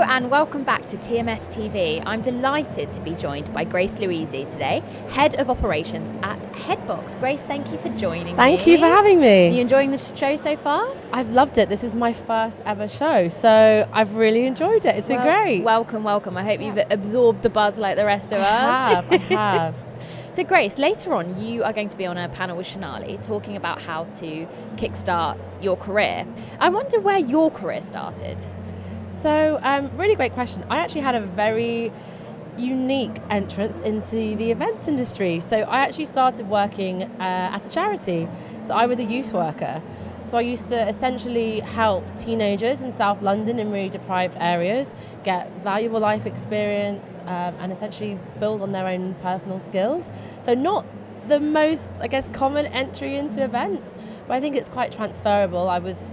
and welcome back to TMS TV. I'm delighted to be joined by Grace Louisy today, Head of Operations at HeadBox. Grace, thank you for joining me. Thank you for having me. Are you enjoying the show so far? I've loved it. This is my first ever show, so I've really enjoyed it. It's been great. Welcome. I hope you've absorbed the buzz like the rest of us. I have. So Grace, later on you are going to be on a panel with Shonali talking about how to kickstart your career. I wonder where your career started. So, really great question. I actually had a very unique entrance into the events industry. So I actually started working at a charity. So I was a youth worker. So I used to essentially help teenagers in South London in really deprived areas get valuable life experience and essentially build on their own personal skills. So not the most, common entry into events, but I think it's quite transferable. I was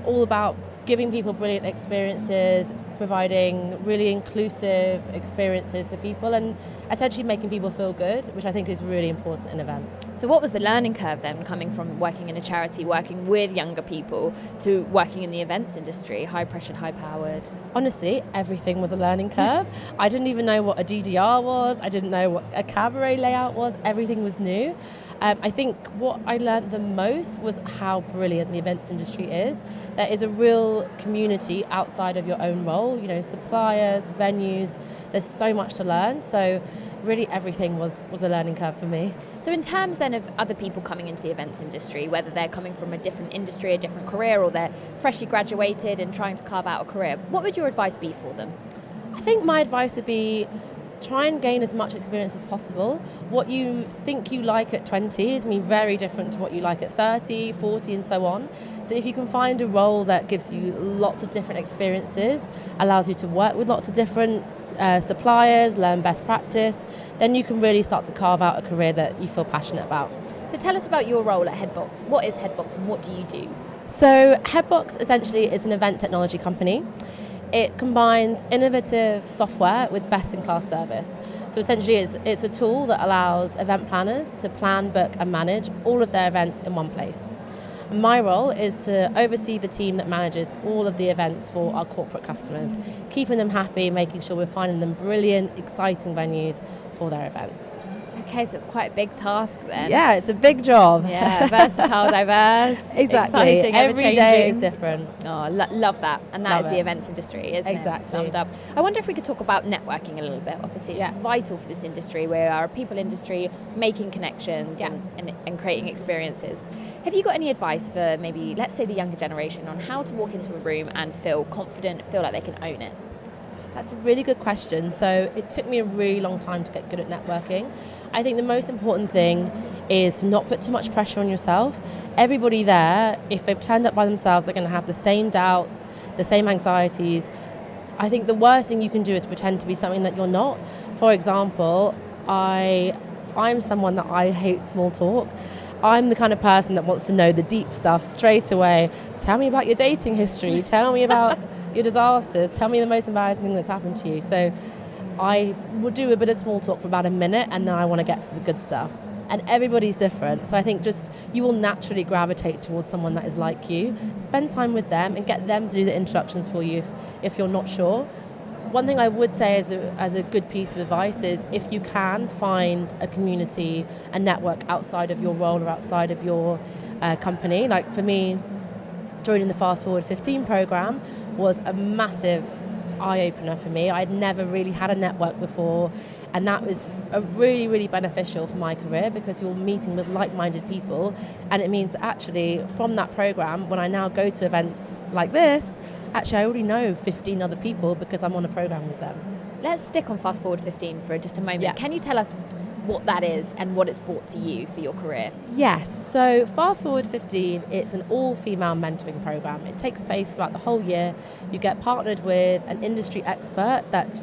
all about giving people brilliant experiences, providing really inclusive experiences for people and essentially making people feel good, which I think is really important in events. So what was the learning curve then, coming from working in a charity, working with younger people, to working in the events industry, high pressured, high powered? Honestly, everything was a learning curve. I didn't even know what a DDR was. I didn't know what a cabaret layout was. Everything was new. I think what I learned the most was how brilliant the events industry is. There is a real community outside of your own role, suppliers, venues. There's so much to learn. So really everything was a learning curve for me. So in terms then of other people coming into the events industry, whether they're coming from a different industry, a different career, or they're freshly graduated and trying to carve out a career, what would your advice be for them? I think my advice would be try and gain as much experience as possible. What you think you like at 20 is going to be very different to what you like at 30, 40 and so on. So if you can find a role that gives you lots of different experiences, allows you to work with lots of different suppliers, learn best practice, then you can really start to carve out a career that you feel passionate about. So tell us about your role at HeadBox. What is HeadBox and what do you do? So HeadBox essentially is an event technology company. It combines innovative software with best-in-class service. So essentially it's a tool that allows event planners to plan, book and manage all of their events in one place. My role is to oversee the team that manages all of the events for our corporate customers, keeping them happy, making sure we're finding them brilliant, exciting venues for their events. Okay, so it's quite a big task then. Yeah, it's a big job. Yeah, versatile, diverse, exactly. exciting, every day is different. Oh, love that. And that is the events industry, isn't it? Summed up. I wonder if we could talk about networking a little bit. Obviously, it's vital for this industry. We are a people industry, making connections and creating experiences. Have you got any advice for maybe, let's say, the younger generation on how to walk into a room and feel confident, feel like they can own it? That's a really good question. So it took me a really long time to get good at networking. I think the most important thing is to not put too much pressure on yourself. Everybody there, if they've turned up by themselves, they're going to have the same doubts, the same anxieties. I think the worst thing you can do is pretend to be something that you're not. For example, I'm someone that I hate small talk. I'm the kind of person that wants to know the deep stuff straight away. Tell me about your dating history. Tell me about your disasters. Tell me the most embarrassing thing that's happened to you. So I will do a bit of small talk for about a minute and then I want to get to the good stuff. And everybody's different. So I think just you will naturally gravitate towards someone that is like you. Spend time with them and get them to do the introductions for you if you're not sure. One thing I would say as a good piece of advice is if you can find a community, a network outside of your role or outside of your company. Like for me, joining the Fast Forward 15 program was a massive eye-opener for me. I'd never really had a network before, and that was really, really beneficial for my career because you're meeting with like-minded people, and it means that actually from that program, when I now go to events like this, actually I already know 15 other people because I'm on a program with them. Let's stick on Fast Forward 15 for just a moment. Yeah. Can you tell us what that is and what it's brought to you for your career? Yes, so Fast Forward 15, it's an all-female mentoring program. It takes place throughout the whole year. You get partnered with an industry expert that's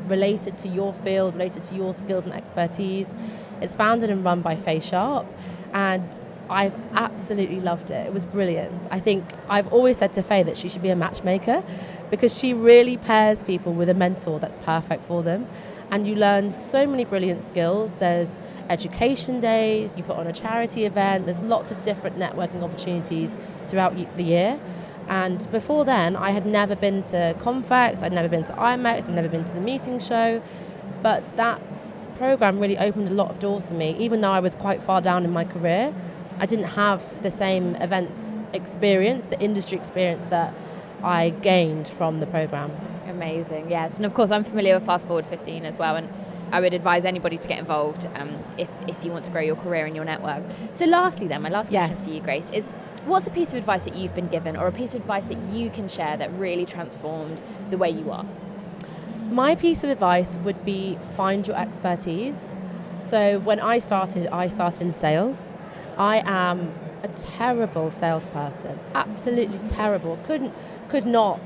related to your field, related to your skills and expertise. It's founded and run by Faye Sharp, and I've absolutely loved it. It was brilliant. I think I've always said to Faye that she should be a matchmaker because she really pairs people with a mentor that's perfect for them. And you learn so many brilliant skills. There's education days, you put on a charity event, there's lots of different networking opportunities throughout the year. And before then, I had never been to Confex, I'd never been to IMEX, I'd never been to the meeting show. But that program really opened a lot of doors for me. Even though I was quite far down in my career, I didn't have the same events experience, the industry experience that I gained from the program. Amazing, yes. And of course, I'm familiar with Fast Forward 15 as well, and I would advise anybody to get involved if you want to grow your career and your network. So lastly then, my last question for you, Grace, is what's a piece of advice that you've been given or a piece of advice that you can share that really transformed the way you are? My piece of advice would be find your expertise. So when I started in sales. I am a terrible salesperson, absolutely terrible. Could not,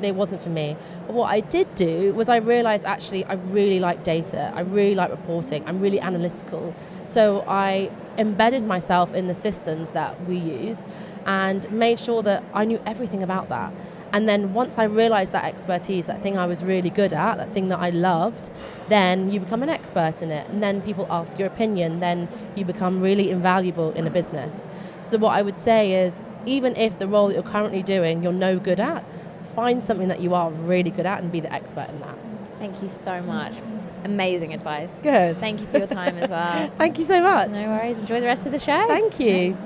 it wasn't for me. But what I did do was I realized actually I really like data, I really like reporting, I'm really analytical. So I embedded myself in the systems that we use and made sure that I knew everything about that. And then once I realized that expertise, that thing I was really good at, that thing that I loved, then you become an expert in it. And then people ask your opinion, then you become really invaluable in a business. So what I would say is, even if the role that you're currently doing, you're no good at, find something that you are really good at and be the expert in that. Thank you so much. Amazing advice. Good. Thank you for your time as well. Thank you so much. No worries. Enjoy the rest of the show. Thank you.